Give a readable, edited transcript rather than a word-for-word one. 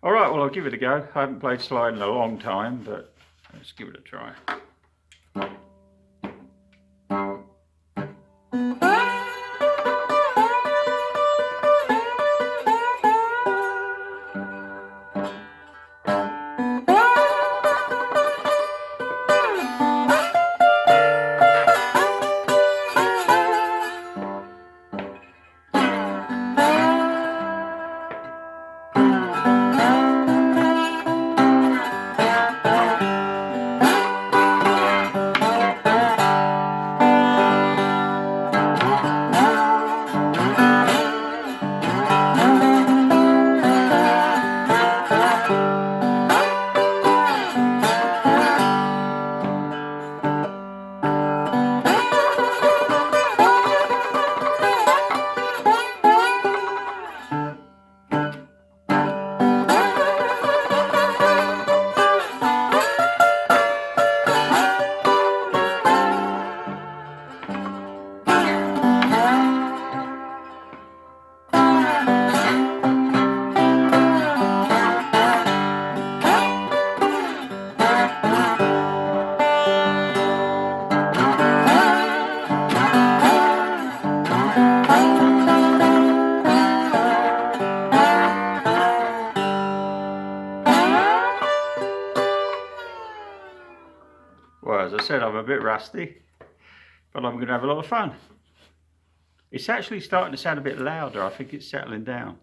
Alright, well I'll give it a go. I haven't played slide in a long time, but let's give it a try. Well, as I said, I'm a bit rusty, but I'm going to have a lot of fun. It's actually starting to sound a bit louder. I think it's settling down.